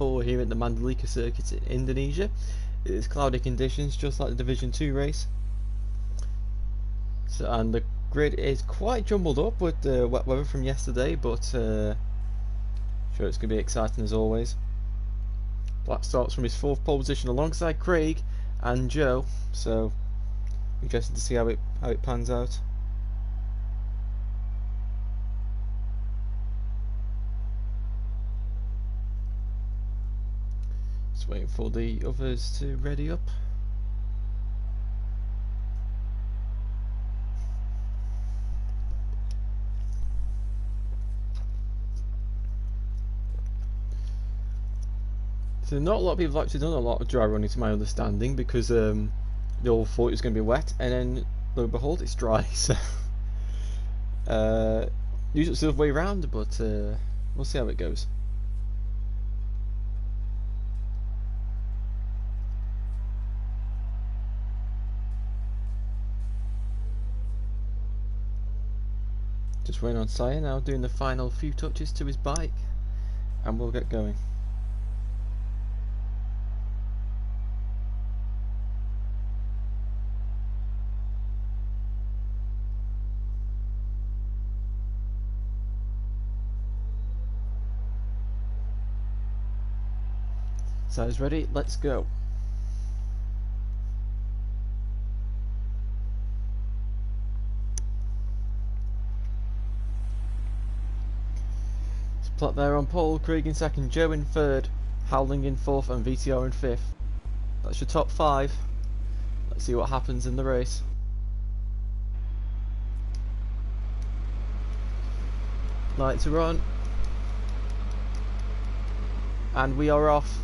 4 here at the Mandalika circuit in Indonesia. It is cloudy conditions, just like the Division 2 race. So, and the grid is quite jumbled up with the wet weather from yesterday, but sure, it's going to be exciting as always. Black starts from his 4th pole position alongside Craig and Joe, so interesting to see how it pans out. Just waiting for the others to ready up. So not a lot of people have actually done a lot of dry running to my understanding, because they all thought it was going to be wet, and then lo and behold it's dry. So usually it's the other way around, but we'll see how it goes. Just waiting on Sire now, doing the final few touches to his bike, and we'll get going. Sire's ready, let's go. Platt there on pole, Craig in 2nd, Joe in 3rd, Howling in 4th and VTR in 5th. That's your top 5. Let's see what happens in the race. Lights are on. And we are off.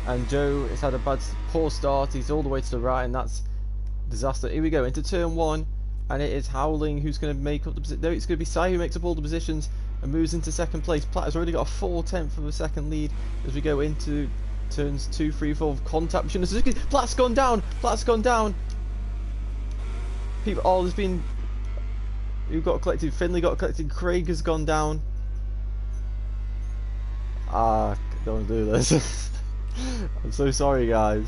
And Joe has had a poor start, he's all the way to the right, and that's disaster. Here we go, into turn 1, and it is Howling who's going to make up the position. No, it's going to be Sai who makes up all the positions and moves into 2nd place. Platt has already got a 4/10 of a 2nd lead as we go into turns 2, 3, 4 contact between the Suzuki. Platt's gone down! Platt's gone down! People, oh, there's been... Who got collected? Finley got collected, Craig has gone down. Ah, don't do this. I'm so sorry, guys.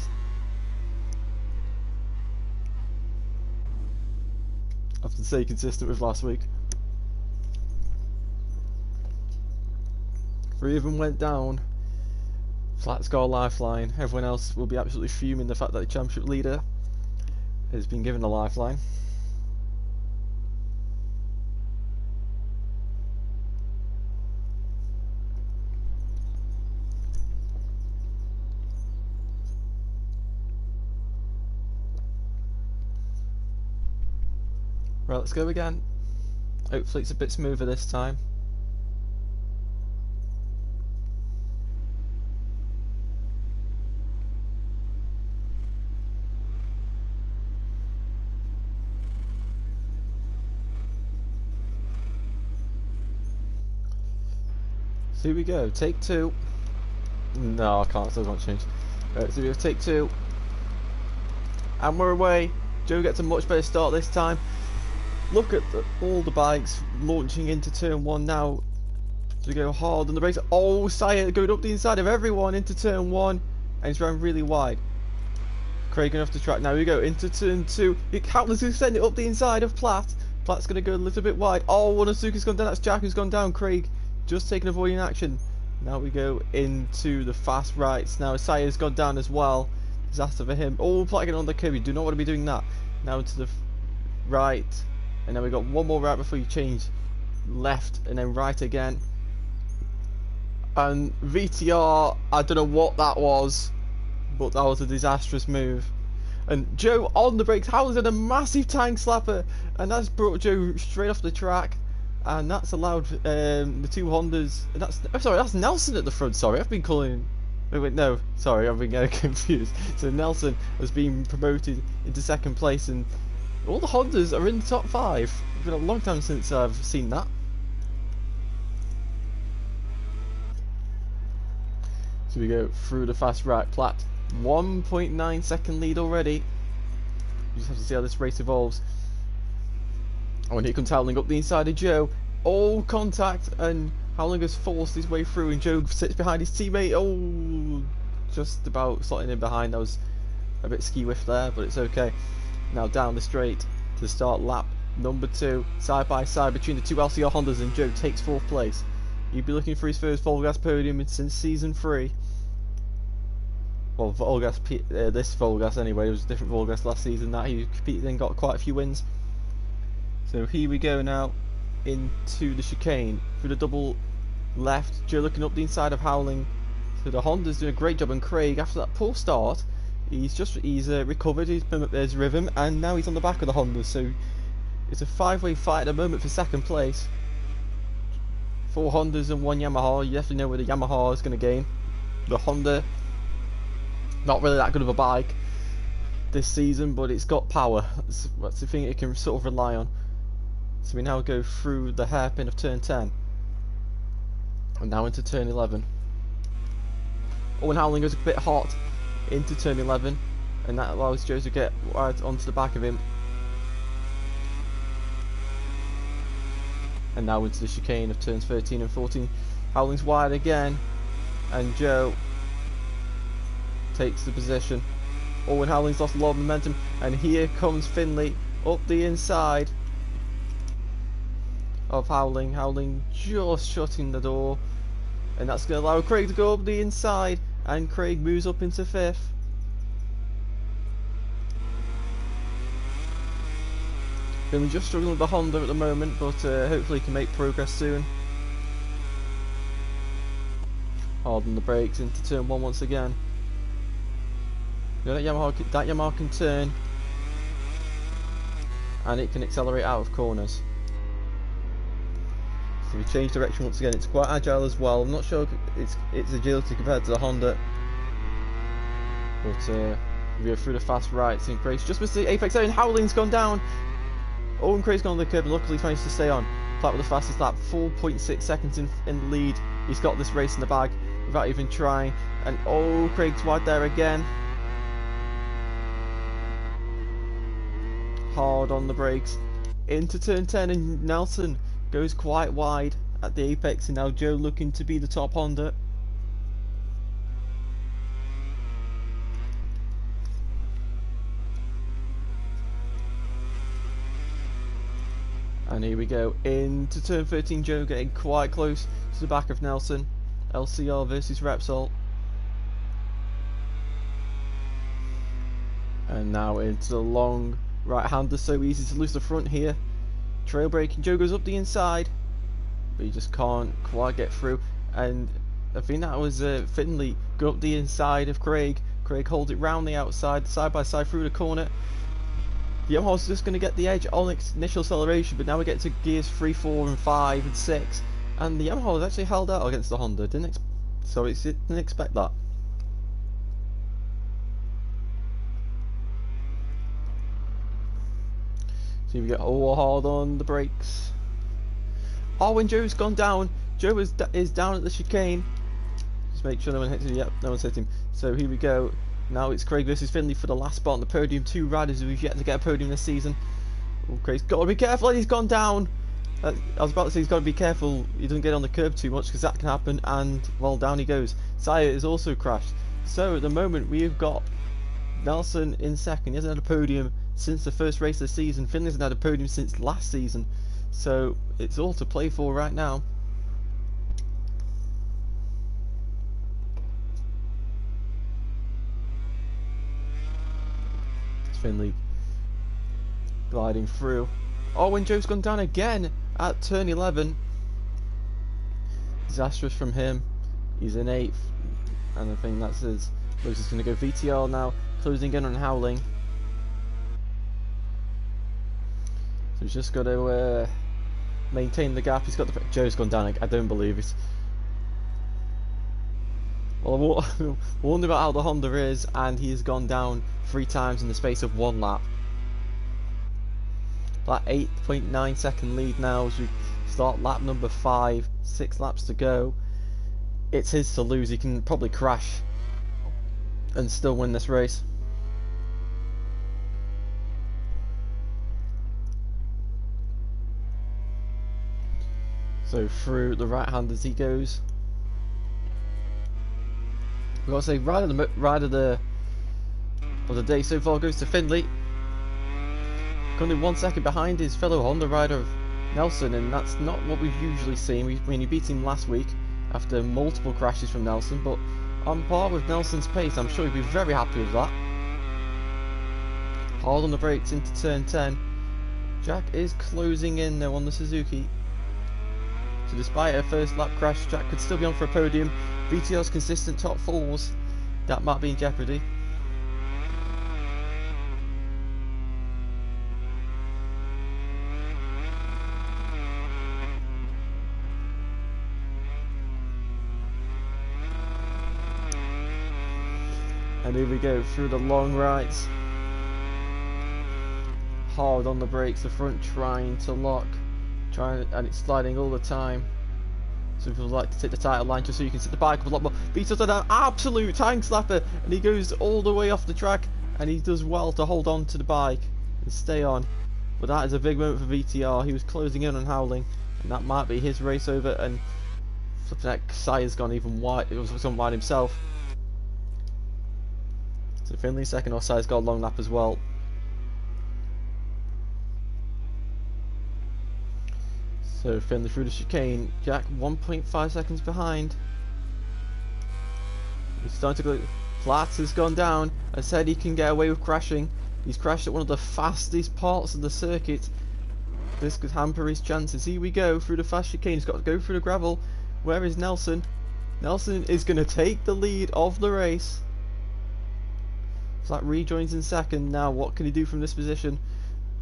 I have to stay consistent with last week. 3 of them went down. Flat's got a lifeline. Everyone else will be absolutely fuming the fact that the championship leader has been given a lifeline. Right, let's go again. Hopefully it's a bit smoother this time. So here we go, take 2. No, I can't, still can't change. Right, so we have take 2. And we're away. Joe gets a much better start this time. Look at all the bikes launching into turn 1 now to go hard on the brakes. Oh, Sire going up the inside of everyone into turn 1, and he's running really wide. Craig going off the track now. We go into turn 2. Howler's going to send it up the inside of Platt. Platt's going to go a little bit wide. Oh, one of Suzuki's gone down. That's Jack who's gone down. Craig just taking avoiding action. Now we go into the fast rights. Now Sire's gone down as well. Disaster for him. Oh, Platt getting on the curb. You do not want to be doing that. Now to the right. And then we got one more right before you change left and then right again. And VTR, I don't know what that was, but that was a disastrous move. And Joe on the brakes, Howland's in a massive tank slapper, and that's brought Joe straight off the track, and that's allowed the 2 Hondas. That's Nelson at the front. Sorry, I've been calling. Wait, no, sorry, I've been getting confused. So Nelson has been promoted into 2nd place, and all the Hondas are in the top 5. It's been a long time since I've seen that. So we go through the fast right. Platt, 1.9 second lead already. You just have to see how this race evolves. Oh, and here comes Howling up the inside of Joe. All contact, and Howling has forced his way through, and Joe sits behind his teammate. Oh, just about slotting in behind. That was a bit ski-whiff there, but it's okay. Now down the straight to start lap number 2, side by side between the two LCR Hondas, and Joe takes 4th place. He'd be looking for his first VollGazz podium since season 3. Well, VollGazz, this VollGazz anyway. It was a different VollGazz last season that he competed in, got quite a few wins. So here we go now into the chicane through the double left. Joe looking up the inside of Howling. So the Honda's doing a great job, and Craig, after that poor start, he's recovered his rhythm, and now he's on the back of the Honda. So it's a 5-way fight at the moment for 2nd place. 4 Hondas and 1 Yamaha. You definitely know where the Yamaha is going to gain. The Honda, not really that good of a bike this season, but it's got power. That's the thing it can sort of rely on. So we now go through the hairpin of turn 10, and now into turn 11. Owen Howling goes a bit hot into turn 11, and that allows Joe to get right onto the back of him. And now into the chicane of turns 13 and 14. Howling's wide again, and Joe takes the position. Owen Howling's lost a lot of momentum, and here comes Finley up the inside of Howling. Howling just shutting the door, and that's going to allow Craig to go up the inside, and Craig moves up into 5th. Finley just struggling with the Honda at the moment, but hopefully he can make progress soon. Hard on the brakes into turn 1 once again. That Yamaha can turn, and it can accelerate out of corners. So we change direction once again. It's quite agile as well. I'm not sure its agility compared to the Honda, but we go through the fast right. Seeing Craig's just missed the apex there, and Howling's gone down. Owen Craig's gone on the curb, and luckily he's managed to stay on. Flat with the fastest lap, 4.6 seconds in the lead. He's got this race in the bag without even trying. And oh, Craig's wide there again. Hard on the brakes into turn 10, and Nelson goes quite wide at the apex, and now Joe looking to be the top Honda. And here we go into turn 13. Joe getting quite close to the back of Nelson. LCR versus Repsol. And now into the long right hander. So easy to lose the front here. Trail braking. Joe goes up the inside, but he just can't quite get through. And I think that was Finley go up the inside of Craig. Craig holds it round the outside, side by side through the corner. The Yamaha's just going to get the edge on its initial acceleration, but now we get to gears 3, 4 and 5 and 6, and the Yamaha has actually held out against the Honda. Didn't expect that. So we get all hard on the brakes. Oh, when Joe's gone down. Joe is down at the chicane. Just make sure no one hits him. Yep, no one's hit him. So here we go. Now it's Craig versus Finley for the last spot on the podium. 2 riders who've yet to get a podium this season. Oh, Craig's got to be careful. He's gone down. I was about to say he's got to be careful he doesn't get on the curb too much, because that can happen. And well, down he goes. Saya has also crashed. So at the moment we've got Nelson in second. He hasn't had a podium since the first race of the season. Finley hasn't had a podium since last season. So it's all to play for right now. Finley gliding through. Oh, and Joe's gone down again at turn 11. Disastrous from him. He's in 8th, and I think that's his. Lewis is going to go VTR now, closing in on Howling. So he's just got to maintain the gap. He's got the. Joe's gone down. I don't believe it. Well, I wonder about how the Honda is, and he has gone down 3 times in the space of 1 lap. That 8.9 second lead now as we start lap number 5, 6 laps to go. It's his to lose. He can probably crash and still win this race. So through the right hand as he goes. We've got to say, ride of the day so far goes to Findlay. Currently 1 second behind his fellow Honda rider Nelson, and that's not what we've usually seen. He beat him last week after multiple crashes from Nelson, but on par with Nelson's pace. I'm sure he'd be very happy with that. Hard on the brakes into turn 10. Jack is closing in though on the Suzuki. So despite a first lap crash, Jack could still be on for a podium. VTR's consistent top fours, that might be in jeopardy. And here we go through the long rights. Hard on the brakes, the front trying to lock, and it's sliding all the time. So people like to take the title line just so you can sit the bike up a lot more. Vito's done an absolute tank slapper, and he goes all the way off the track, and he does well to hold on to the bike and stay on. But that is a big moment for VTR. He was closing in on Howling, and that might be his race over. And flipping heck, Sire's gone even wide. It was gone wide himself. So Finley second, or Sire's got a long lap as well. So Finley through the chicane, Jack 1.5 seconds behind. He's starting to go. Platt has gone down. I said he can get away with crashing. He's crashed at one of the fastest parts of the circuit. This could hamper his chances. Here we go through the fast chicane. He's got to go through the gravel. Where is Nelson? Nelson is going to take the lead of the race. Platt rejoins in second. Now what can he do from this position?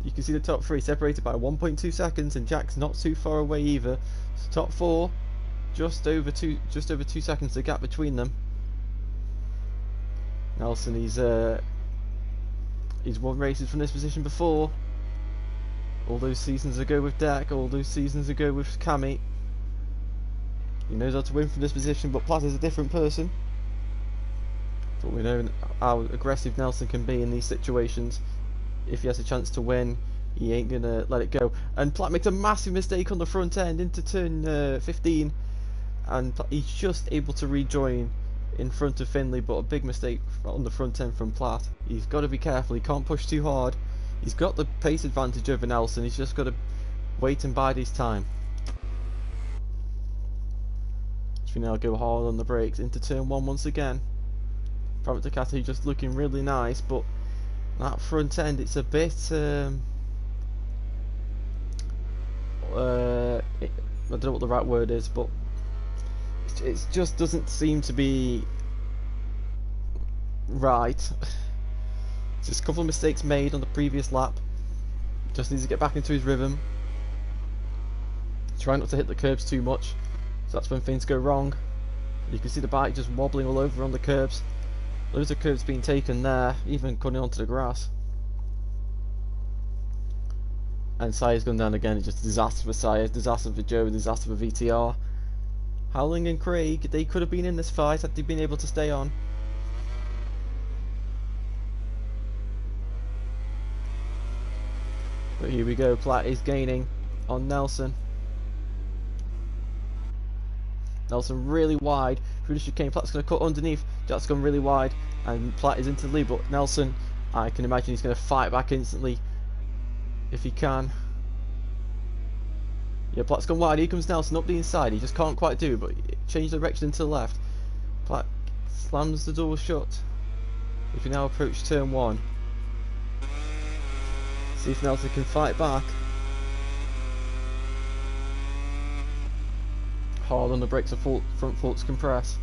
You can see the top three separated by 1.2 seconds, and Jack's not too far away either. So top four, just over 2 seconds the gap between them. Nelson, he's won races from this position before. All those seasons ago with Dak, all those seasons ago with Cammy. He knows how to win from this position, but Platt is a different person. But we know how aggressive Nelson can be in these situations. If he has a chance to win, he ain't gonna let it go. And Platt makes a massive mistake on the front end into turn 15, and he's just able to rejoin in front of Finley, but a big mistake on the front end from Platt. He's got to be careful, he can't push too hard. He's got the pace advantage over Nelson, he's just got to wait and bide his time. So we now go hard on the brakes into turn 1 once again. Private Ducati just looking really nice, but that front end, it's a bit I don't know what the right word is, but it just doesn't seem to be right. Just a couple of mistakes made on the previous lap. Just needs to get back into his rhythm. Try not to hit the curbs too much, so that's when things go wrong. You can see the bike just wobbling all over on the curbs. Loads of curbs being taken there, even coming onto the grass. And Sire's gone down again. It's just a disaster for Sire, disaster for Joe, disaster for VTR. Howling and Craig, they could have been in this fight had they been able to stay on. But here we go, Platt is gaining on Nelson. Nelson really wide through the chicane. Platt's going to cut underneath. Jack's gone really wide, and Platt is into the lead. But Nelson, I can imagine he's going to fight back instantly if he can. Yeah, Platt's gone wide. Here comes Nelson up the inside. He just can't quite do it, but change direction to the left. Platt slams the door shut. If we now approach turn 1, see if Nelson can fight back. Hard on the brakes, the front forks compress.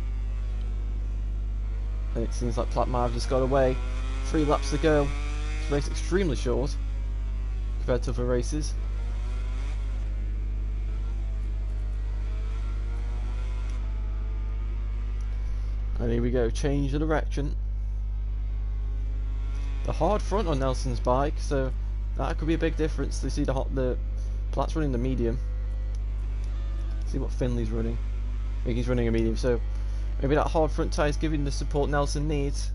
And it seems like Platt might have just got away. 3 laps to go. This race extremely short compared to other races. And here we go, change the direction. The hard front on Nelson's bike, so that could be a big difference. You see the Platt's running the medium. See what Finley's running. I think he's running a medium, so maybe that hard front tyre is giving the support Nelson needs.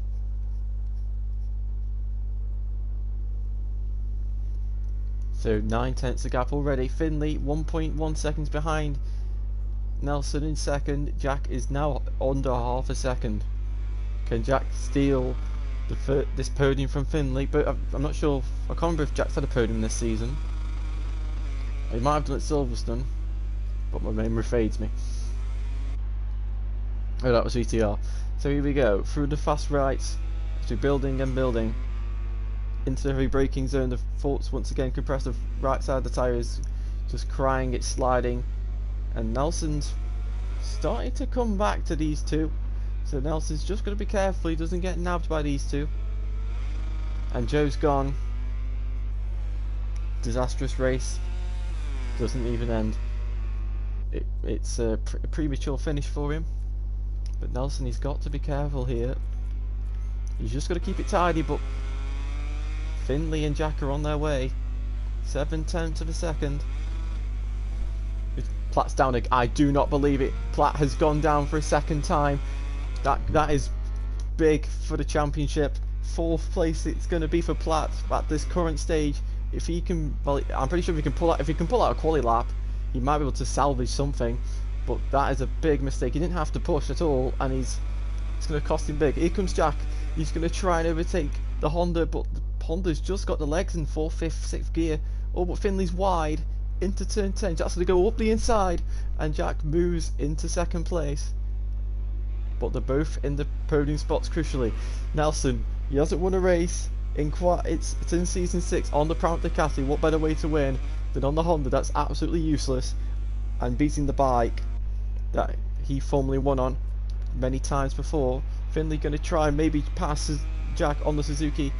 So 9 tenths of gap already. Finley 1.1 seconds behind Nelson in second. Jack is now under half a second. Can Jack steal this podium from Finley? But I'm not sure. I can't remember if Jack's had a podium this season. He might have done at Silverstone, but my memory fades me. Oh, that was VTR. So here we go, through the fast rights, to building and building, into the heavy braking zone. The forks once again compressed. The right side of the tyre is just crying, it's sliding, and Nelson's starting to come back to these two. So Nelson's just got to be careful he doesn't get nabbed by these two. And Joe's gone. Disastrous race. Doesn't even end. It's a premature finish for him. But Nelson, he's got to be careful here. He's just got to keep it tidy, but Finley and Jack are on their way. 7/10 of a second. Platt's down. I do not believe it. Platt has gone down for a second time. That is big for the championship. 4th place it's going to be for Platt at this current stage. If he can, well, I'm pretty sure if he can pull out a quali lap, he might be able to salvage something. But that is a big mistake. He didn't have to push at all, and it's going to cost him big. Here comes Jack. He's going to try and overtake the Honda, but the Honda's just got the legs in 4th, 5th, 6th gear. Oh, but Finley's wide into turn 10. Jack's going to go up the inside, and Jack moves into 2nd place. But they're both in the podium spots crucially. Nelson, he hasn't won a race in it's in season 6 on the Prime Ducati. What better way to win than on the Honda? That's absolutely useless, and beating the bike that he formerly won on many times before. Finley going to try and maybe pass Jack on the Suzuki.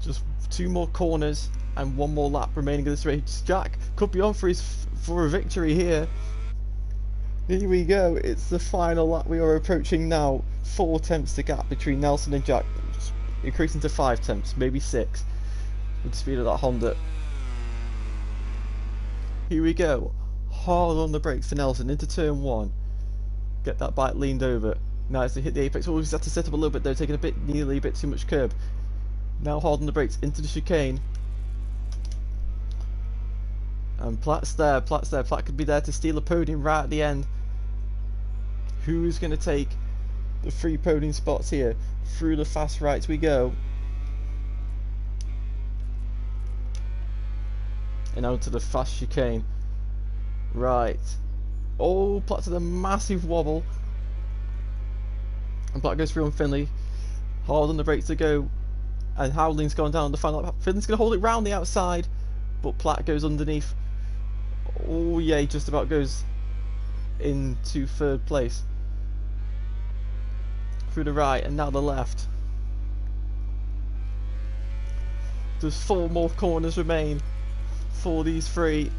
Just 2 more corners and 1 more lap remaining of this race. Jack could be on for a victory here. Here we go. It's the final lap we are approaching now. 4 tenths the gap between Nelson and Jack, increasing to 5 tenths, maybe 6 with the speed of that Honda. Here we go. Hard on the brakes for Nelson into turn 1. Get that bike leaned over. Now as they hit the apex, oh, he's had to set up a little bit though, taking nearly a bit too much curb. Now hard on the brakes into the chicane. And Platt's there. Platt could be there to steal a podium right at the end. Who's going to take the 3 podium spots here? Through the fast rights we go. And out to the fast chicane. Right. Oh, Platt to a massive wobble. And Platt goes through on Finley. Hard on the brakes to go. And Howling's gone down the final lap. Finley's going to hold it round the outside. But Platt goes underneath. Oh yeah, he just about goes into 3rd place. Through the right and now the left. There's 4 more corners remain for these 3.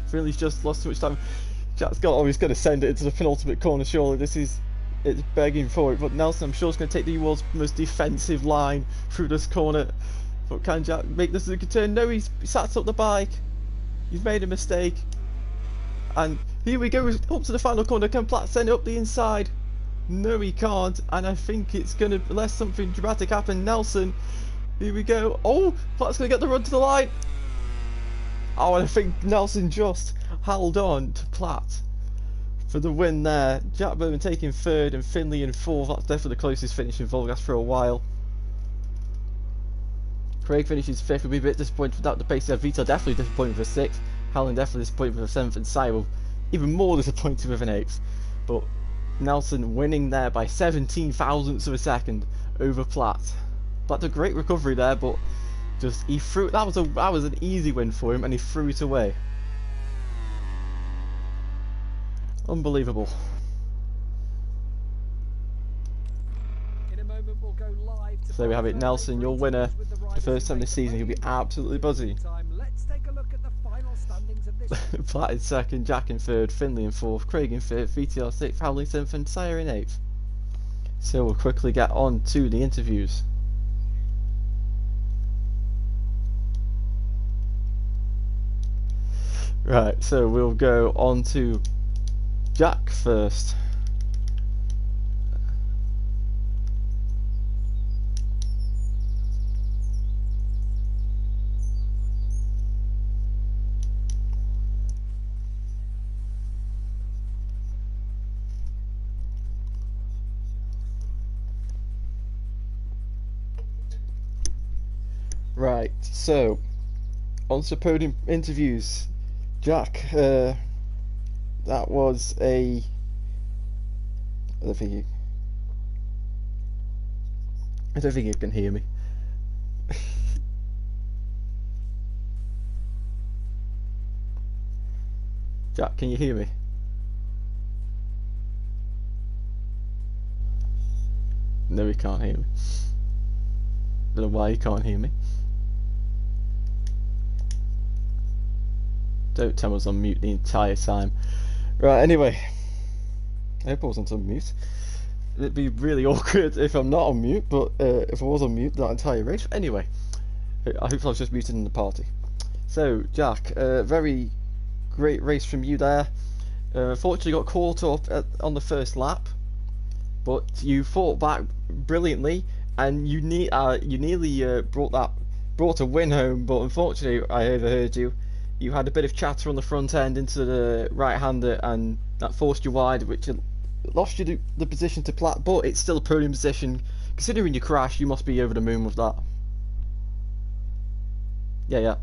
Finley's just lost too much time. Jack's he's going to send it into the penultimate corner surely. It's begging for it, but Nelson I'm sure is going to take the world's most defensive line through this corner. But can Jack make this Suzuki turn? No, he sats up the bike. He's made a mistake. And here we go, up to the final corner. Can Platt send it up the inside? No, he can't. And I think it's going to, unless something dramatic happen, Nelson. Here we go. Oh, Platt's going to get the run to the line. Oh, and I think Nelson just held on to Platt for the win there. Jack Bowman taking 3rd and Finley in 4th. That's definitely the closest finish in VollGazz for a while. Craig finishes 5th. We'll be a bit disappointed without the pace there. Vito definitely disappointed with a 6th. Howland definitely disappointed with a 7th. And Cyril even more disappointed with an 8th. But Nelson winning there by 17 thousandths of a second over Platt. Platt did a great recovery there, but just he threw. That was an easy win for him, and he threw it away. Unbelievable. So there we have it, Nelson, your winner for the first time this season. He'll be absolutely buzzy. Platt in 2nd, Jack in 3rd, Finley in 4th, Craig in 5th, VTR 6th, Howley 7th and Sire in 8th. So we'll quickly get on to the interviews. Right, so we'll go on to Jack first. Right, so on to podium interviews. Jack, that was a. I don't think you. I don't think you can hear me. Jack, can you hear me? No, he can't hear me. Don't know why he can't hear me. Don't tell me I was on mute the entire time. Right, anyway. I hope I wasn't on mute. It'd be really awkward if I'm not on mute, but if I was on mute that entire race. Anyway, I hope I was just muted in the party. So, Jack, very great race from you there. Unfortunately got caught up on the first lap, but you fought back brilliantly, and you nearly brought a win home. But unfortunately, I overheard you. You had a bit of chatter on the front end into the right-hander, and that forced you wide, which lost you the position to plat. But it's still a podium position. Considering your crash, you must be over the moon with that. Yeah, yeah.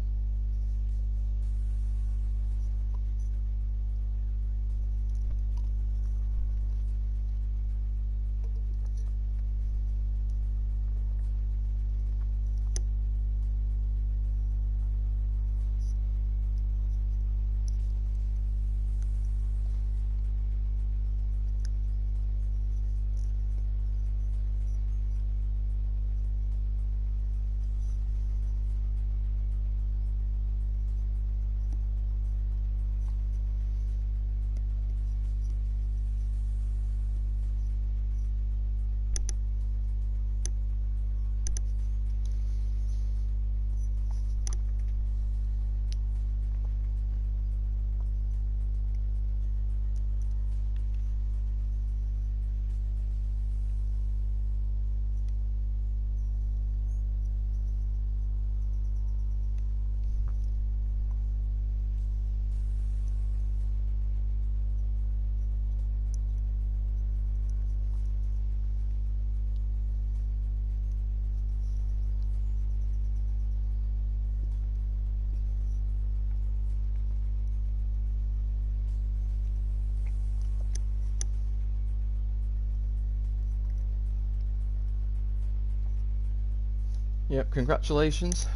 Yep, congratulations.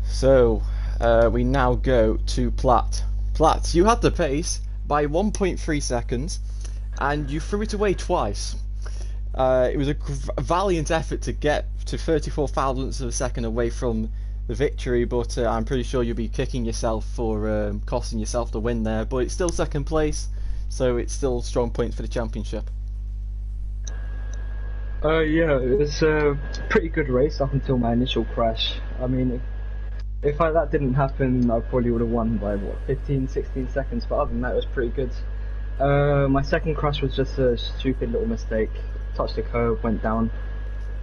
So, we now go to Platt. Platt, you had the pace by 1.3 seconds, and you threw it away twice. It was a valiant effort to get to 34 thousandths of a second away from the victory, but I'm pretty sure you'll be kicking yourself for costing yourself the win there. But it's still second place, so it's still strong points for the championship. Yeah, it was a pretty good race up until my initial crash. I mean, if that didn't happen, I probably would have won by, what, 15, 16 seconds, but other than that, it was pretty good. My second crash was just a stupid little mistake. Touched the curb, went down.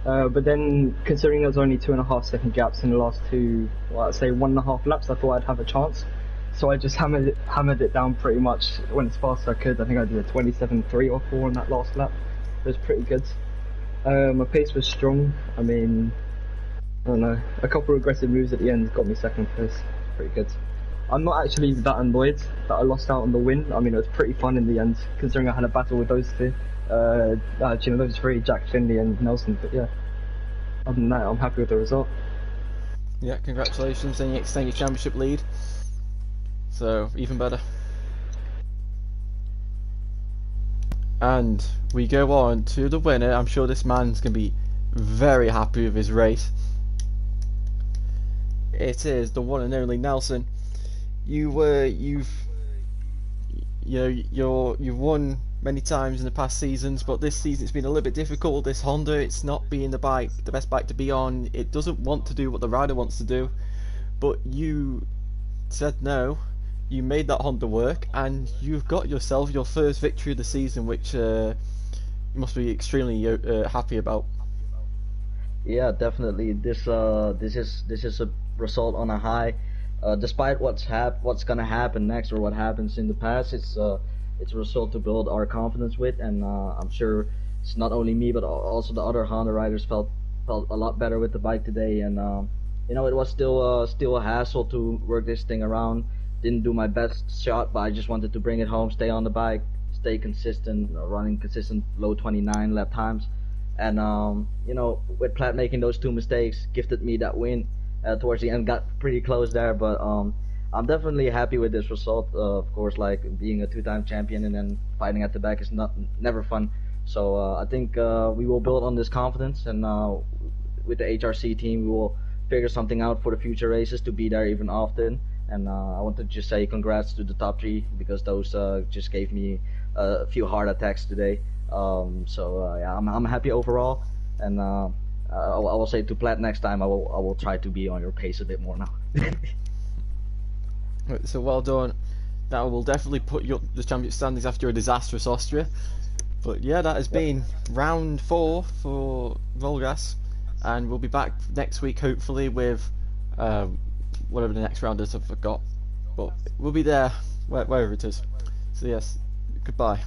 But then, considering there was only 2.5 second gaps in the last two, well, I'd say 1.5 laps, I thought I'd have a chance. So I just hammered it down pretty much, went as fast as I could. I think I did a 27.3 or 4 on that last lap. It was pretty good. My pace was strong. I mean, I don't know, a couple of aggressive moves at the end got me second place. Pretty good. I'm not actually that annoyed that I lost out on the win. I mean, it was pretty fun in the end, considering I had a battle with those two. Those three, Jack, Finley and Nelson. But yeah, other than that, I'm happy with the result. Yeah, congratulations, and you extend your championship lead. So, even better. And we go on to the winner. I'm sure this man's going to be very happy with his race. It is the one and only Nelson. You've won many times in the past seasons, but this season it's been a little bit difficult. This Honda, it's not being the best bike to be on. It doesn't want to do what the rider wants to do, but you said no. You made that Honda work, and you've got yourself your first victory of the season, which you must be extremely happy about. Yeah, definitely. This is a result on a high. Despite what's gonna happen next or what happens in the past, it's a result to build our confidence with, and I'm sure it's not only me but also the other Honda riders felt felt a lot better with the bike today, and you know, it was still a hassle to work this thing around. Didn't do my best shot, but I just wanted to bring it home, stay on the bike, stay consistent, running consistent low 29 lap times, and you know, with Platt making those 2 mistakes, gifted me that win towards the end. Got pretty close there, but I'm definitely happy with this result. Of course, like being a 2-time champion and then fighting at the back is never fun. So I think we will build on this confidence, and with the HRC team, we will figure something out for the future races to be there even often. And I want to just say congrats to the top 3, because those just gave me a few heart attacks today. So yeah, I'm happy overall, and I will say to Platt, next time I will try to be on your pace a bit more now. So well done. That will definitely put you up the championship standings after a disastrous Austria. But yeah, that has been round 4 for VollGass, and we'll be back next week hopefully with whatever the next round is. I forgot, but we'll be there wherever it is. So yes, goodbye.